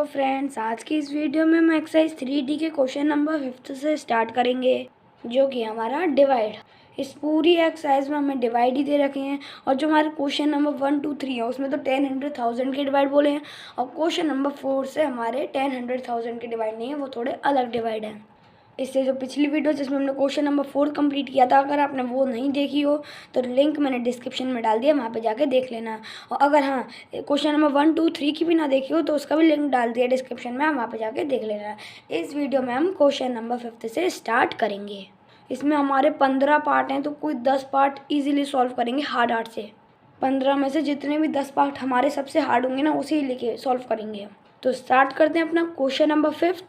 Hello friends, आज की इस वीडियो में हम एक्सरसाइज 3D के क्वेश्चन नंबर 5 से स्टार्ट करेंगे, जो कि हमारा डिवाइड। इस पूरी एक्सरसाइज में हमें डिवाइड ही दे रखे हैं, और जो हमारे क्वेश्चन नंबर 1, 2, 3 है उसमें तो 10, 100, 1000 के डिवाइड बोले हैं, और क्वेश्चन नंबर 4 से हमारे 10, 100, 1000 के डिवाइड नहीं है, वो थोड़े अलग डिवाइड हैं। इससे जो पिछली वीडियो जिसमें हमने क्वेश्चन नंबर 4 कंप्लीट किया था, अगर आपने वो नहीं देखी हो तो लिंक मैंने डिस्क्रिप्शन में डाल दिया, वहाँ पे जाके देख लेना। और अगर हाँ क्वेश्चन नंबर 1, 2, 3 की भी ना देखी हो तो उसका भी लिंक डाल दिया डिस्क्रिप्शन में, वहाँ पे जाके देख लेना। इस वीडियो में हम क्वेश्चन नंबर 5 से स्टार्ट करेंगे। इसमें हमारे 15 पार्ट हैं, तो कोई 10 पार्ट ईजिली सॉल्व करेंगे हार्ड से। 15 में से जितने भी 10 पार्ट हमारे सबसे हार्ड होंगे ना, उसे ही लेके सॉल्व करेंगे। तो स्टार्ट करते हैं अपना क्वेश्चन नंबर 5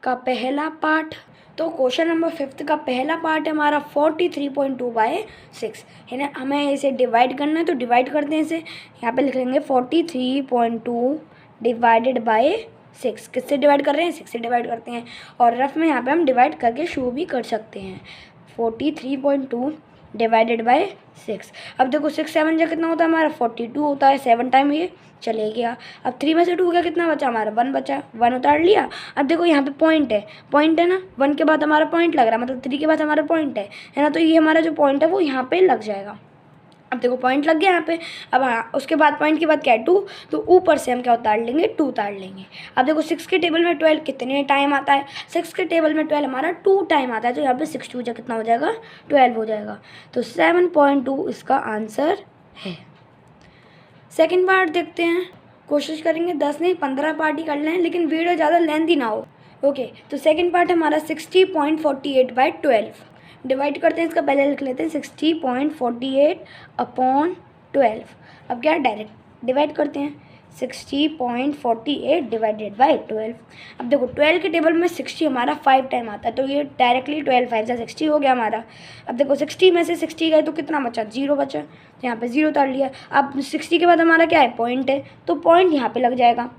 का पहला पार्ट। तो क्वेश्चन नंबर 5 का पहला पार्ट है हमारा 43.2/6 है ना। हमें इसे डिवाइड करना है, तो डिवाइड करते हैं इसे। यहाँ पे लिख लेंगे 43.2 डिवाइडेड बाय 6। किससे डिवाइड कर रहे हैं? 6 से डिवाइड करते हैं, और रफ में यहाँ पे हम डिवाइड करके शो भी कर सकते हैं। 43.2 डिवाइडेड बाय 6। अब देखो 6 7 जा कितना होता है हमारा? 42 होता है। 7 टाइम ये चले गया। अब 3 में से 2 गया, कितना बचा हमारा? 1 बचा। 1 उतार लिया। अब देखो यहाँ पे पॉइंट है ना, 1 के बाद हमारा पॉइंट लग रहा है, मतलब 3 के बाद हमारा पॉइंट है ना, तो ये हमारा जो पॉइंट है वो यहाँ पे लग जाएगा। अब देखो पॉइंट लग गया यहाँ पे। अब हाँ, उसके बाद पॉइंट के बाद क्या है? 2, तो ऊपर से हम क्या उतार लेंगे? 2 उतार लेंगे। अब देखो 6 के टेबल में 12 कितने टाइम आता है? 6 के टेबल में 12 हमारा 2 टाइम आता है, तो यहाँ पे 6 2 कितना हो जाएगा? 12 हो जाएगा। तो 7.2 इसका आंसर है। सेकेंड पार्ट देखते हैं। कोशिश करेंगे 10 नहीं 15 पार्ट ही कर लें, लेकिन वीडियो ज़्यादा लेंथी ना हो। ओके, तो सेकेंड पार्ट हमारा 60.48/12। डिवाइड करते हैं इसका, पहले लिख लेते हैं 60.48/12। अब क्या डायरेक्ट डिवाइड करते हैं, 60.48 डिवाइडेड बाई 12। अब देखो 12 के टेबल में 60 हमारा 5 टाइम आता है, तो ये डायरेक्टली 12 5 से 60 हो गया हमारा। अब देखो 60 में से 60 गए तो कितना बचा? 0 बचा, तो यहाँ पे 0 उतार लिया। अब 60 के बाद हमारा क्या है? पॉइंट है, तो पॉइंट यहाँ पे लग जाएगा।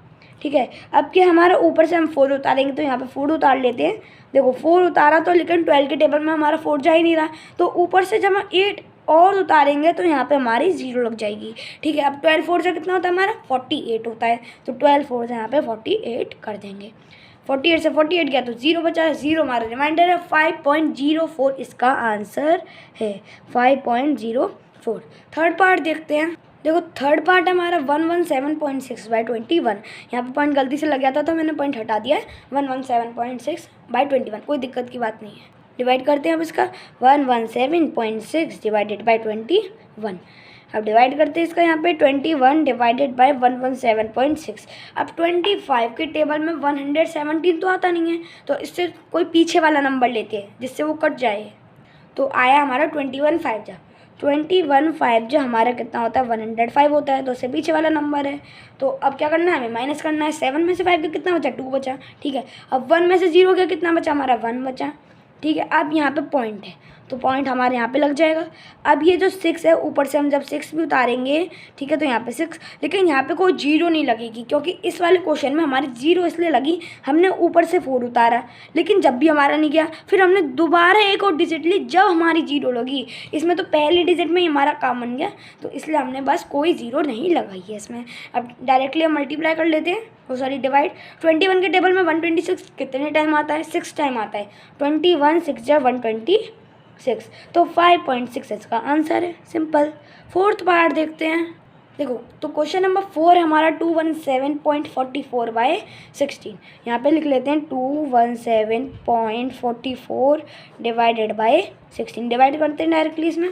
ठीक है, अब क्या हमारा ऊपर से हम 4 उतारेंगे, तो यहाँ पे 4 उतार लेते हैं। देखो 4 उतारा तो, लेकिन 12 के टेबल में हमारा 4 जा ही नहीं रहा, तो ऊपर से जब हम 8 और उतारेंगे तो यहाँ पे हमारी 0 लग जाएगी। ठीक है, अब 12 4 से कितना होता है हमारा? 48 होता है, तो 12 4 से यहाँ पे 48 कर देंगे। 48 से 48 गया तो 0 बचा है। 0 हमारा रिमाइंडर है। 5.04 इसका आंसर है। 5.04। थर्ड पार्ट देखते हैं। देखो थर्ड पार्ट हमारा 117.6/21। यहाँ पे पॉइंट गलती से लग गया था, तो मैंने पॉइंट हटा दिया है। 117.6/21, कोई दिक्कत की बात नहीं है। डिवाइड करते हैं अब इसका। 117.6 डिवाइडेड बाई 21। अब डिवाइड करते हैं इसका यहाँ पे 21 डिवाइडेड बाई 117.6। अब 25 के टेबल में 117 तो आता नहीं है, तो इससे कोई पीछे वाला नंबर लेते हैं जिससे वो कट जाए। तो आया हमारा 21 5 जा। 21 5 जो हमारा कितना होता है? 105 होता है, तो उससे पीछे वाला नंबर है। तो अब क्या करना है? हमें माइनस करना है। 7 में से 5 का कितना बचा? 2 बचा। ठीक है, अब 1 में से 0 गया, कितना बचा हमारा? 1 बचा। ठीक है, अब यहाँ पे पॉइंट है, तो पॉइंट हमारे यहाँ पे लग जाएगा। अब ये जो 6 है, ऊपर से हम जब 6 भी उतारेंगे, ठीक है, तो यहाँ पे 6, लेकिन यहाँ पे कोई 0 नहीं लगेगी, क्योंकि इस वाले क्वेश्चन में हमारी 0 इसलिए लगी, हमने ऊपर से 4 उतारा, लेकिन जब भी हमारा नहीं गया, फिर हमने दोबारा एक और डिजिट ली जब हमारी 0 लगी। इसमें तो पहले डिजिट में ही हमारा काम बन गया, तो इसलिए हमने बस कोई 0 नहीं लगाई है इसमें। अब डायरेक्टली हम मल्टीप्लाई कर लेते हैं, वो सॉरी डिवाइड। 21 के टेबल में 126 कितने टाइम आता है? 6 टाइम आता है। 21 6 जा 126, तो 5.6 इसका आंसर है। सिंपल। फोर्थ पार्ट देखते हैं। देखो तो क्वेश्चन नंबर 4 है हमारा 217.44/16। यहाँ पे लिख लेते हैं 217.44 डिवाइडेड बाय 16। डिवाइड करते हैं डायरेक्टली इसमें।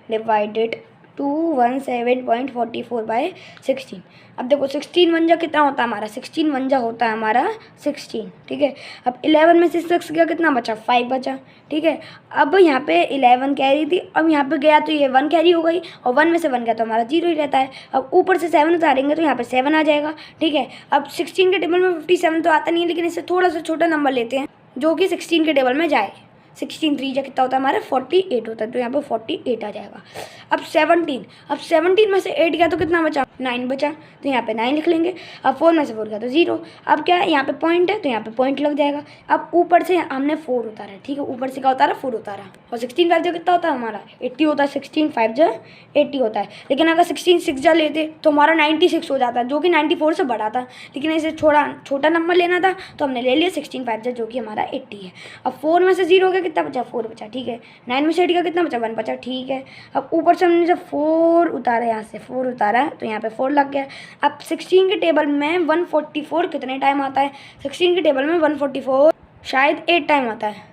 डिवाइडेड 217.44/16। अब देखो 16 1 जा कितना होता है हमारा? 16 1 जा होता है हमारा 16। ठीक है, अब 11 में से 6 गया, कितना बचा? 5 बचा। ठीक है, अब यहाँ पे 11 कैरी थी, अब यहाँ पे गया तो ये 1 कैरी हो गई, और 1 में से 1 गया तो हमारा 0 ही रहता है। अब ऊपर से 7 उतारेंगे तो यहाँ पे 7 आ जाएगा। ठीक है, अब 16 के टेबल में 57 तो आता नहीं है, लेकिन इससे थोड़ा सा छोटा नंबर लेते हैं जो कि 16 के टेबल में जाए। 16 3 जा कितना होता है हमारा? 48 होता है, तो यहाँ पे 48 आ जाएगा। अब 17 में से 8 गया तो कितना बचा? 9 बचा तो यहाँ पे 9 लिख लेंगे। अब 4 में से 4 गया तो 0। अब क्या है, यहाँ पे पॉइंट है तो यहाँ पे पॉइंट लग जाएगा। अब ऊपर से हमने 4 उतारा, ठीक है, ऊपर से क्या उतारा, 4 उतारा। और 16 5 जो कितना होता है हमारा 80 होता है। 16 5 जो 80 होता है। लेकिन अगर 16 6 जा लेते तो हमारा 96 हो जाता, जो कि 94 से बड़ा था। लेकिन इसे छोटा नंबर लेना था तो हमने ले लिया 16 5 जो कि हमारा 80 है। अब 4 में से 0 हो गया, कितना बचा, 4 बचा, ठीक है। 9 में से 80 का कितना बचा, 1 बचा, ठीक है। अब ऊपर से हमने जब 4 उतारा, यहाँ से 4 उतारा तो यहाँ पे 4 लग गया। अब 16 के टेबल में 144 कितने टाइम आता है, 16 के टेबल में 144 शायद 8 टाइम आता है,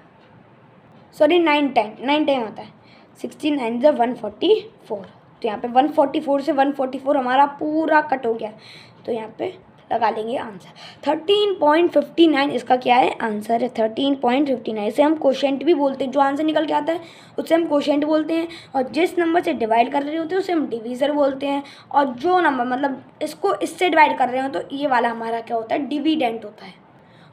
सॉरी 9 टाइम आता है। 16 9 जो 144, तो यहाँ पे 144 से 144 हमारा पूरा कट हो गया। तो यहाँ पे लगा लेंगे आंसर 13.59 इसका क्या है, आंसर है 13.59। इसे हम क्वोशिएंट भी बोलते हैं, जो आंसर निकल के आता है उससे हम क्वोशिएंट बोलते हैं। और जिस नंबर से डिवाइड कर रहे होते हैं उसे हम डिवीज़र बोलते हैं। और जो नंबर मतलब इसको इससे डिवाइड कर रहे हो तो ये वाला हमारा क्या होता है, डिविडेंट होता है।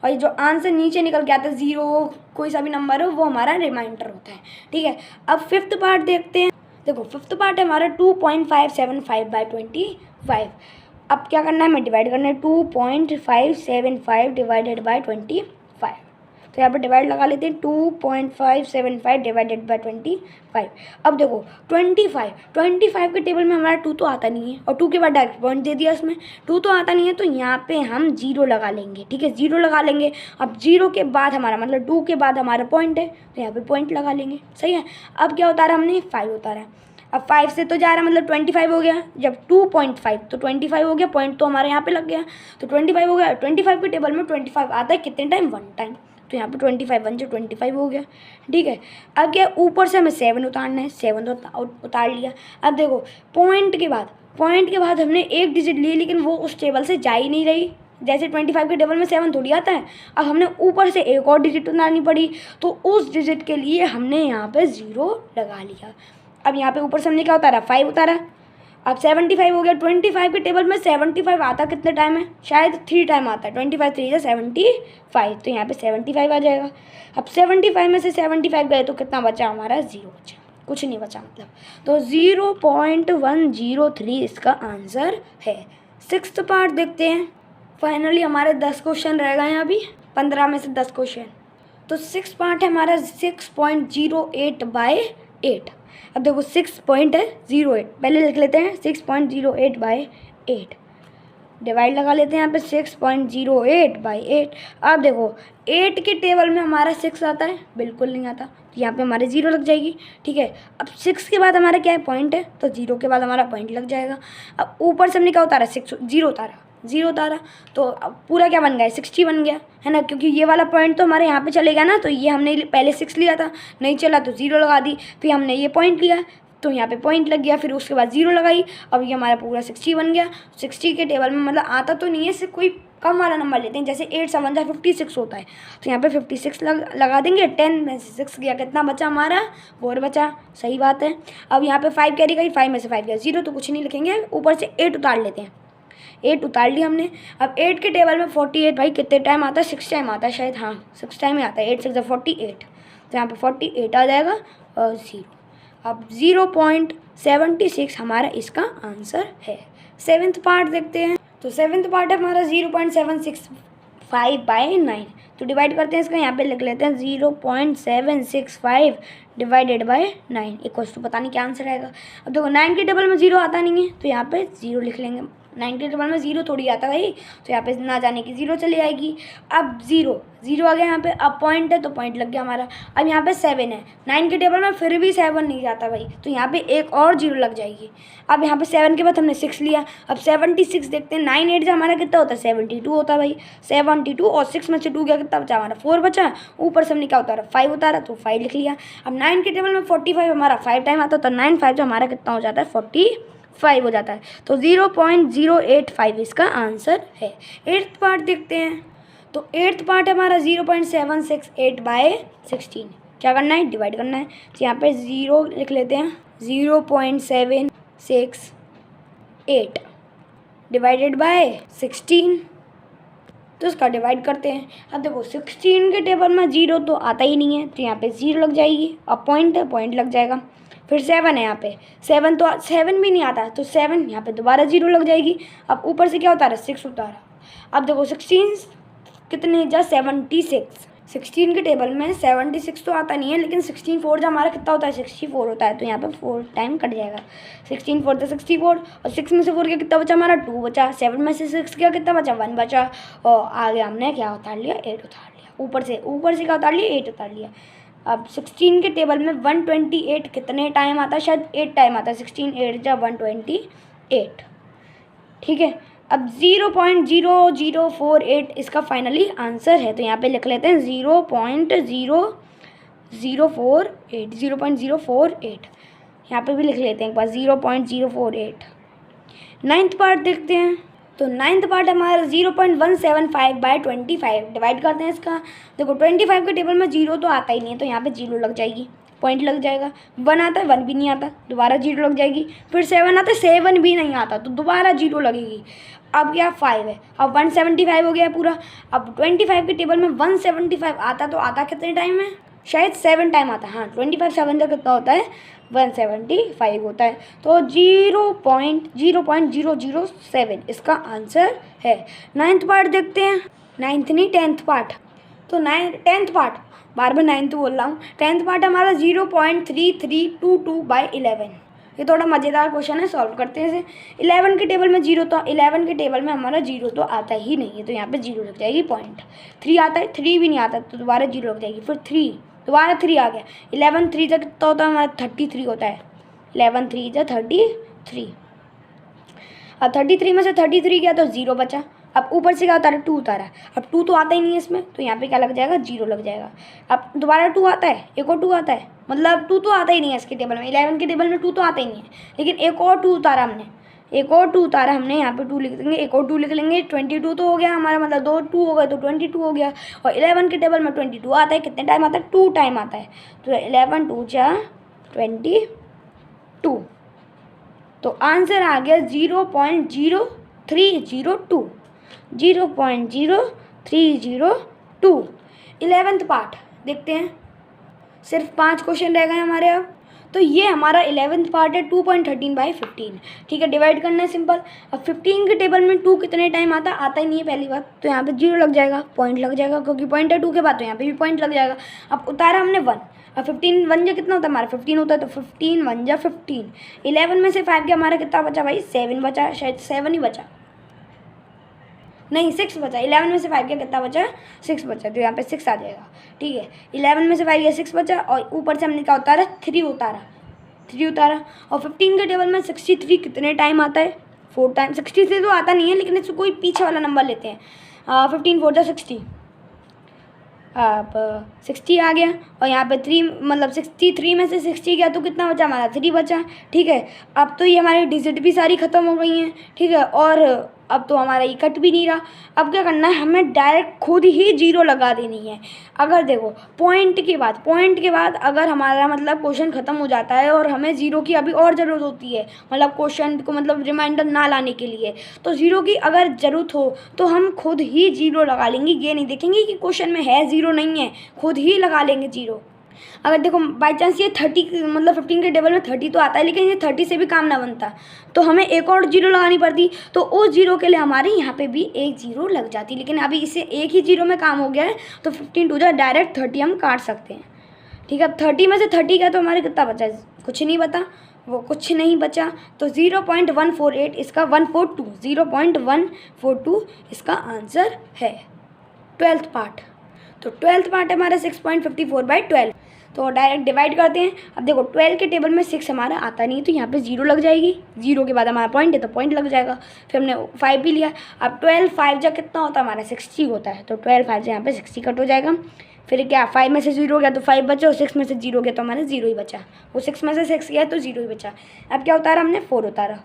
और ये जो आंसर नीचे निकल के आता है 0 कोई सा भी नंबर हो वो हमारा रिमाइंडर होता है, ठीक है। अब 5th पार्ट देखते हैं। देखो 5th पार्ट है हमारा 2.575/25। अब क्या करना है, हमें डिवाइड करना है 2.575 डिवाइडेड बाय 25। तो यहाँ पर डिवाइड लगा लेते हैं 2.575 डिवाइडेड बाय 25। अब देखो 25 के टेबल में हमारा 2 तो आता नहीं है, और 2 के बाद डायरेक्ट पॉइंट दे दिया इसमें, 2 तो आता नहीं है तो यहाँ पे हम 0 लगा लेंगे, ठीक है, 0 लगा लेंगे। अब 0 के बाद हमारा मतलब 2 के बाद हमारा पॉइंट है तो यहाँ पे पॉइंट लगा लेंगे, सही है। अब क्या उतारा हमने, 5 उतारा। अब 5 से तो जा रहा मतलब 25 हो गया, जब 2.5 तो 25 हो गया, पॉइंट तो हमारे यहाँ पे लग गया तो 25 हो गया। 25 के टेबल में 25 आता है कितने टाइम, 1 टाइम। तो यहाँ पे 25 1 जो 25 हो गया, ठीक है। अब क्या ऊपर से हमें 7 उतारना है, 7 तो उतार लिया। अब देखो पॉइंट के बाद हमने एक डिजिट ली, लेकिन वो उस टेबल से जा ही नहीं रही। जैसे 25 के टेबल में 7 थोड़ी आता है, अब हमने ऊपर से एक और डिजिट उतारनी पड़ी, तो उस डिजिट के लिए हमने यहाँ पे 0 लगा लिया। अब यहाँ पे ऊपर से हमने क्या उतारा, 5 उतारा। अब 75 हो गया। 25 के टेबल में 75 आता कितने टाइम है, शायद 3 टाइम आता है। 25 3 से 75, तो यहाँ पे 75 आ जाएगा। अब 75 में से 75 गए तो कितना बचा हमारा, 0 बचा, कुछ नहीं बचा मतलब। तो 0.103 इसका आंसर है। 6th पार्ट देखते हैं। फाइनली हमारे 10 क्वेश्चन रह गए हैं अभी, 15 में से 10 क्वेश्चन। तो 6 पार्ट है हमारा 6.08/8। अब देखो 6.08 पहले लिख लेते हैं, 6.08/8 डिवाइड लगा लेते हैं यहाँ पे 6.08/8। अब देखो 8 के टेबल में हमारा 6 आता है, बिल्कुल नहीं आता, तो यहाँ पे हमारे 0 लग जाएगी, ठीक है। अब 6 के बाद हमारा क्या है, पॉइंट है, तो 0 के बाद हमारा पॉइंट लग जाएगा। अब ऊपर से हमने क्या उतारा, 0 उतारा, तो अब पूरा क्या बन गया, 60 बन गया, है ना, क्योंकि ये वाला पॉइंट तो हमारे यहाँ पे चलेगा ना, तो ये हमने पहले 6 लिया था, नहीं चला तो 0 लगा दी, फिर हमने ये पॉइंट लिया तो यहाँ पे पॉइंट लग गया, फिर उसके बाद 0 लगाई, अब ये हमारा पूरा 60 बन गया। 60 के टेबल में मतलब आता तो नहीं है, सिर्फ कोई कम वाला नंबर लेते हैं, जैसे 8 7 56 होता है, तो यहाँ पे 56 लगा देंगे। 10 में से 6 गया, कितना बचा हमारा, 4 बचा, सही बात है। अब यहाँ पे 5 कैरी गई, 5 में से 5 गया 0, तो कुछ नहीं लिखेंगे, ऊपर से 8 उतार लेते हैं। 8 उतार लिया हमने। अब 8 के टेबल में 48 भाई कितने टाइम आता है, 6 टाइम आता है शायद, हाँ 6 टाइम ही आता है। 8 6 48, तो यहाँ पे 48 आ जाएगा और 0। अब 0.76 हमारा इसका आंसर है। 7th पार्ट देखते हैं। तो 7th पार्ट है हमारा 0.765/9। तो डिवाइड करते हैं इसका, यहाँ पे लिख लेते हैं 0.765 डिवाइडेड बाय 9 इक्वल्स टू, पता नहीं क्या आंसर आएगा। अब देखो 9 के टेबल में 0 आता नहीं है, तो यहाँ पे 0 लिख लेंगे। 9 के टेबल में 0 थोड़ी आता भाई, तो यहाँ पे ना जाने की 0 चली आएगी। अब 0 आ गया यहाँ पे, अब पॉइंट है तो पॉइंट लग गया हमारा। अब यहाँ पे 7 है, 9 के टेबल में फिर भी 7 नहीं जाता भाई, तो यहाँ पे एक और 0 लग जाएगी। अब यहाँ पे 7 के बाद हमने 6 लिया। अब 76 देखते हैं, 9 8 से हमारा कितना होता है, 72 होता है भाई। 72 और 6 में से 2 गया, कितना बचा हमारा, 4 बचा। ऊपर से हमने क्या उतारा, 5 उतारा, तो 5 लिख लिया। अब 9 के टेबल में 45 हमारा 5 टाइम आता है, तो 9 5 जो हमारा कितना हो जाता है, 45 हो जाता है। तो 0.085 इसका आंसर है। 8th पार्ट देखते हैं। तो 8th पार्ट है हमारा 0.768/16। क्या करना है, डिवाइड करना है, तो यहाँ पे 0 लिख लेते हैं। 0.768 डिवाइडेड बाय 16, तो इसका डिवाइड करते हैं। अब देखो 16 के टेबल में 0 तो आता ही नहीं है, तो यहाँ पे 0 लग जाएगी। अब पॉइंट है, पॉइंट लग जाएगा। फिर 7 है, यहाँ पे 7 तो 7 भी नहीं आता, तो 7 यहाँ पे दोबारा 0 लग जाएगी। अब ऊपर से क्या उतारा, 6 उतारा। अब देखो 16 कितने जा 76। 16 के टेबल में 76 तो आता नहीं है, लेकिन 16 4 जो हमारा कितना होता है, 64 होता है। तो यहाँ पे 4 टाइम कट जाएगा। 16 4 तो 64, और 6 में से 4 का कितना बचा, हमारा 2 बचा। 7 में से 6 का कितना बचा, 1 बचा। और आगे हमने क्या उतार लिया, 8 उतार लिया। ऊपर से क्या उतार लिया, 8 उतार लिया। अब 16 के टेबल में 128 कितने टाइम आता है, शायद 8 टाइम आता है। 16 8 जा 128, ठीक है। अब 0.0048 इसका फाइनली आंसर है, तो यहाँ पे लिख लेते हैं 0.048 यहाँ पे भी लिख लेते हैं एक बार 0.048। नाइन्थ पार्ट देखते हैं। तो नाइन्थ पार्ट हमारा 0.175/25 डिवाइड करते हैं इसका। देखो 25 के टेबल में 0 तो आता ही नहीं है, तो यहाँ पे 0 लग जाएगी, पॉइंट लग जाएगा। 1 आता है, 1 भी नहीं आता, दोबारा 0 लग जाएगी। फिर 7 आता है, 7 भी नहीं आता, तो दोबारा 0 लगेगी। अब क्या 5 है, अब 175 हो गया पूरा। अब 25 के टेबल में 175 आता, तो आता कितने टाइम में, शायद 7 टाइम आता है। हाँ 25 7 का कितना होता है, 175 होता है। तो 0.0007 इसका आंसर है। नाइन्थ पार्ट देखते हैं। नाइन्थ नहीं, 10th पार्ट। तो 10th पार्ट, बार बार 9th बोल रहा हूँ। 10th पार्ट हमारा 0.3322/11। ये थोड़ा मज़ेदार क्वेश्चन है, सॉल्व करते हैं इसे। 11 के टेबल में 0 तो 11 के टेबल में हमारा 0 तो आता ही नहीं है, तो यहाँ पे 0 लग जाएगी। पॉइंट 3 आता है, 3 भी नहीं आता, तो दोबारा 0 लग जाएगी। फिर 3, दोबारा 3 आ गया। 11 3 तक कितना होता है हमारा, 33 होता है। 11 3 जा 33। अब 33 में से 33 गया तो 0 बचा। अब ऊपर से क्या उतारा, 2 उतारा। अब 2 तो आता ही नहीं है इसमें, तो यहाँ पे क्या लग जाएगा, 0 लग जाएगा। अब दोबारा 2 आता है, एक और 2 आता है, मतलब 2 तो आता ही नहीं है इसके टेबल में। 11 के टेबल में 2 तो आता ही नहीं है, लेकिन एक और 2 उतारा हमने, यहाँ पे 2 लिख देंगे, एक और 2 लिख लेंगे। 22 तो हो गया हमारा, मतलब 2 2 हो गए तो 22 हो गया। और 11 के टेबल में 22 आता है, कितने टाइम आता है, 2 टाइम आता है। तो 11 2 जा 22, तो आंसर आ गया 0.0302। 0.0302। 11th पार्ट देखते हैं। सिर्फ 5 क्वेश्चन रह गए हमारे अब। तो ये हमारा 11th पार्ट है 2.13/15। ठीक है, डिवाइड करना है सिंपल। अब 15 के टेबल में 2 कितने टाइम आता ही नहीं है पहली बात, तो यहाँ पे 0 लग जाएगा, पॉइंट लग जाएगा, क्योंकि पॉइंट है 2 के बाद, तो यहाँ पे भी पॉइंट लग जाएगा। अब उतारा हमने 1। अब 15 1 जा कितना होता है हमारा, 15 होता है, तो 15 1 जा 15। 11 में से 5 गया, हमारा कितना बचा भाई, 7 बचा, शायद 7 ही बचा, नहीं 6 बचा। 11 में से 5 गया, कितना बचा, 6 बचा, तो यहाँ पे 6 आ जाएगा। ठीक है, 11 में से 5 गया, 6 बचा, और ऊपर से हमने क्या उतारा, 3 उतारा। और 15 के टेबल में 63 कितने टाइम आता है, 4 टाइम। 63 तो आता नहीं है, लेकिन इसको कोई पीछे वाला नंबर लेते हैं। 15 4 जा 60। अब 60 आ गया, और यहाँ पे 3, मतलब 63 में से 60 गया तो कितना बचा हमारा, 3 बचा। ठीक है, अब तो ये हमारी डिजिट भी सारी ख़त्म हो गई हैं। ठीक है, और अब तो हमारा ये कट भी नहीं रहा। अब क्या करना है, हमें डायरेक्ट खुद ही 0 लगा देनी है। अगर देखो पॉइंट के बाद अगर हमारा मतलब क्वेश्चन ख़त्म हो जाता है और हमें 0 की अभी और ज़रूरत होती है, मतलब क्वेश्चन को मतलब रिमाइंडर ना लाने के लिए, तो 0 की अगर ज़रूरत हो तो हम खुद ही 0 लगा लेंगे। ये नहीं देखेंगे कि क्वेश्चन में है 0 नहीं है, खुद ही लगा लेंगे 0। अगर देखो बाई चांस ये 30 मतलब 15 के टेबल में 30 तो आता है, लेकिन ये 30 से भी काम ना बनता, तो हमें एक और 0 लगानी पड़ती, तो उस 0 के लिए हमारे यहाँ पे भी एक 0 लग जाती। लेकिन अभी इसे एक ही 0 में काम हो गया है, तो 15 2 जा डायरेक्ट 30 हम काट सकते हैं। ठीक है, अब 30 में से 30 गया तो हमारे कितना बचा, कुछ नहीं बता, वो कुछ नहीं बचा, तो 0.148 इसका 142 0.142 इसका आंसर है। 12th पार्ट, तो 12th पार्ट हमारा 6.54/12। तो डायरेक्ट डिवाइड करते हैं। अब देखो 12 के टेबल में 6 हमारा आता नहीं है, तो यहाँ पे 0 लग जाएगी। 0 के बाद हमारा पॉइंट है, तो पॉइंट लग जाएगा। फिर हमने 5 भी लिया। अब 12 5 जा कितना होता है हमारा, 60 होता है, तो 12 5 से यहाँ पे 60 कट हो जाएगा। फिर क्या 5 में से 0 गया तो 5 बचा, और 6 में से 0 गया तो हमारा 0 ही बचा। वो 6 में से 6 गया तो 0 ही बचा। अब क्या उतारा हमने, 4 उतारा,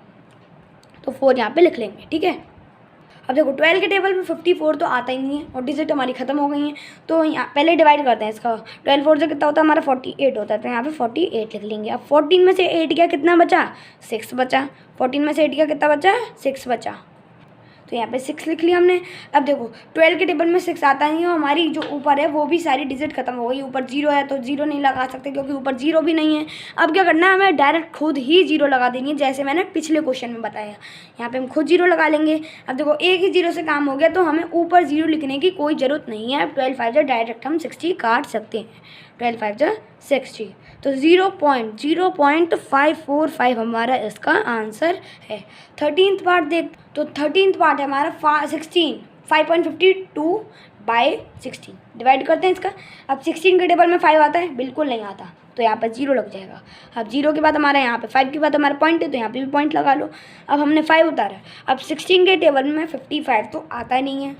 तो 4 यहाँ पे लिख लेंगे। ठीक है, अब देखो 12 के टेबल में 54 तो आता ही नहीं है, और डिजिट हमारी ख़त्म हो गई हैं, तो यहाँ पहले डिवाइड करते हैं इसका। 12 4 से कितना होता है हमारा, 48 होता है, तो यहाँ पे 48 लिख लेंगे। अब 14 में से 8 गया, कितना बचा, 6 बचा। 14 में से 8 गया, कितना बचा, 6 बचा, तो यहाँ पे 6 लिख लिया हमने। अब देखो 12 के टेबल में 6 आता नहीं है, हमारी जो ऊपर है वो भी सारी डिजिट खत्म हो गई। ऊपर 0 है तो 0 नहीं लगा सकते क्योंकि ऊपर 0 भी नहीं है। अब क्या करना है, हमें डायरेक्ट खुद ही 0 लगा देनी है, जैसे मैंने पिछले क्वेश्चन में बताया। यहाँ पे हम खुद 0 लगा लेंगे। अब देखो एक ही 0 से काम हो गया, तो हमें ऊपर 0 लिखने की कोई ज़रूरत नहीं है। 12 5 जा डायरेक्ट हम 60 काट सकते हैं। 12 5 जा 60, तो 0.0545 हमारा इसका आंसर है। 13th पार्ट देख, तो 13th पार्ट है हमारा 5.52 बाय 16। डिवाइड करते हैं इसका। अब 16 के टेबल में 5 आता है, बिल्कुल नहीं आता, तो यहाँ पर 0 लग जाएगा। अब 0 के बाद हमारा यहाँ पे 5 के बाद हमारा पॉइंट है, तो यहाँ पे भी पॉइंट लगा लो। अब हमने 5 उतारा। अब 16 के टेबल में 55 तो आता ही नहीं है,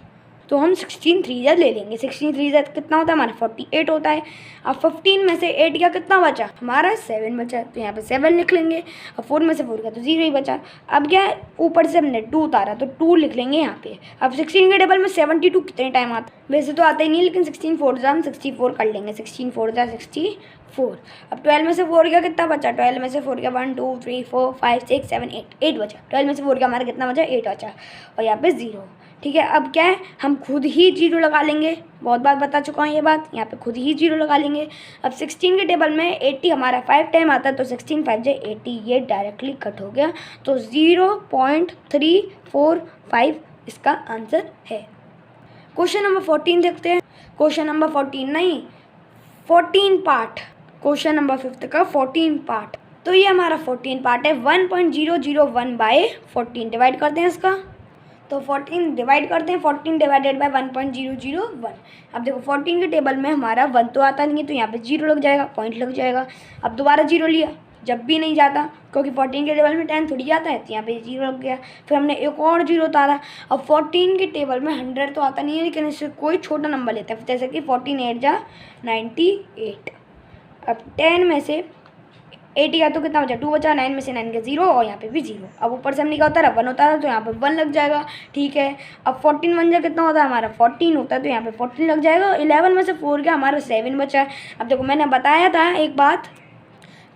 तो हम 16 3 ले लेंगे। 16 3 कितना होता है हमारा 48 होता है। अब 15 में से 8 का कितना बचा, हमारा 7 बचा, तो यहाँ पे 7 लिख लेंगे। अब 4 में से 4 का तो 0 ही बचा। अब क्या है, ऊपर से हमने 2 उतारा तो 2 लिख लेंगे यहाँ पे। अब 16 के टेबल में 72 कितने टाइम आता, वैसे तो आता ही नहीं, लेकिन 16 4 जा हम 64 कर लेंगे। 16 4 जा 64। अब 12 में से 4 का कितना बचा, 12 में से 4 का 1 2 3 4 5 6 7 8 बचा। 12 में से 4 का हमारा कितना बचा, 8 बचा, और यहाँ पे 0। ठीक है, अब क्या है, हम खुद ही 0 लगा लेंगे। बहुत बार बता चुका हूँ ये बात, यहाँ पे खुद ही 0 लगा लेंगे। अब 16 के टेबल में 80 हमारा 5 टाइम आता है, तो 16 5 जा 80, ये डायरेक्टली कट हो गया, तो 0.345 इसका आंसर है। क्वेश्चन नंबर 14 देखते हैं। क्वेश्चन नंबर 14 नहीं, 14 पार्ट, क्वेश्चन नंबर 5 का 14 पार्ट। तो ये हमारा 14 पार्ट है। 1.001 बाय 14 डिवाइड करते हैं इसका, तो 14 डिवाइड करते हैं। 14 डिवाइडेड बाय 1.001। अब देखो 14 के टेबल में हमारा 1 तो आता नहीं है, तो यहाँ पे 0 लग जाएगा, पॉइंट लग जाएगा। अब दोबारा 0 लिया, जब भी नहीं जाता, क्योंकि 14 के टेबल में 10 थोड़ी जाता है, तो यहाँ पे 0 लग गया। फिर हमने एक और 0 उतारा। अब 14 के टेबल में 100 तो आता नहीं है, लेकिन इससे कोई छोटा नंबर लेते हैं, जैसे कि 14 8 जा 98। अब 10 में से 80 का तो कितना बचा, 2 बचा। 9 में से 9 का 0, और यहाँ पे भी 0। अब ऊपर से हमने क्या उतारा, 1 उतारा, तो यहाँ पे 1 लग जाएगा। ठीक है, अब 14 1 जा कितना होता है हमारा 14 होता है, तो यहाँ पे 14 लग जाएगा। 11 में से 4 का हमारा 7 बचा है। अब देखो मैंने बताया था एक बात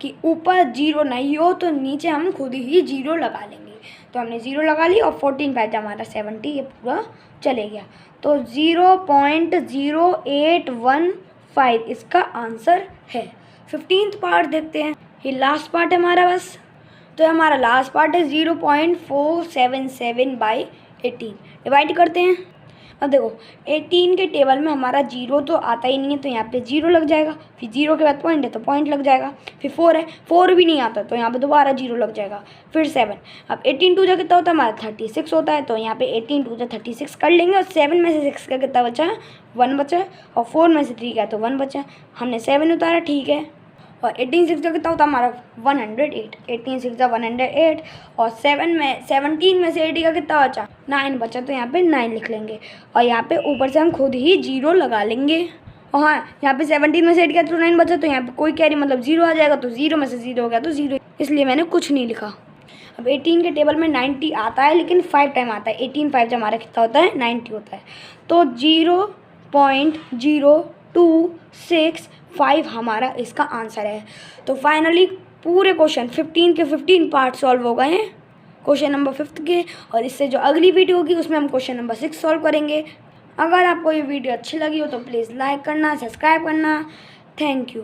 कि ऊपर 0 नहीं हो तो नीचे हम खुद ही 0 लगा लेंगे, तो हमने 0 लगा ली, और 14 5 हमारा 70, ये पूरा चले गया, तो 0.0815 इसका आंसर है। 15th पार्ट देखते हैं, ये लास्ट पार्ट है हमारा बस। तो हमारा लास्ट पार्ट है 0.477 बाई 18 डिवाइड करते हैं। अब देखो 18 के टेबल में हमारा 0 तो आता ही नहीं है, तो यहाँ पे 0 लग जाएगा। फिर 0 के बाद पॉइंट है, तो पॉइंट लग जाएगा। फिर 4 है, 4 भी नहीं आता, तो यहाँ पे दोबारा 0 लग जाएगा। फिर 7। अब 18 2 जा कितना होता है हमारा 36 होता है, तो यहाँ पे 18 2 जा 36 कर लेंगे। और 7 में से 6 का कितना बचा, 1 बचा। और 4 में से 3 का तो 1 बचा, हमने 7 उतारा। ठीक है, और 18 6 का कितना होता है हमारा 108। 18 6 का 108, और 17 में से 80 का कितना बचा, 9 बचा, तो यहाँ पे 9 लिख लेंगे। और यहाँ पे ऊपर से हम खुद ही 0 लगा लेंगे। और हाँ, यहाँ पे 17 में से 80 का तो 9 बचा, तो यहाँ पे कोई कैरी मतलब 0 आ जाएगा, तो 0 में से 0 हो गया तो 0, इसलिए मैंने कुछ नहीं लिखा। अब 18 के टेबल में 90 आता है, लेकिन 5 टाइम आता है। 18 5 जब हमारा कितना होता है 90 होता है, तो 0.0265 हमारा इसका आंसर है। तो फाइनली पूरे क्वेश्चन 15 के 15 पार्ट सॉल्व हो गए हैं क्वेश्चन नंबर 5 के। और इससे जो अगली वीडियो होगी उसमें हम क्वेश्चन नंबर 6 सॉल्व करेंगे। अगर आपको ये वीडियो अच्छी लगी हो तो प्लीज़ लाइक करना, सब्सक्राइब करना। Thank you.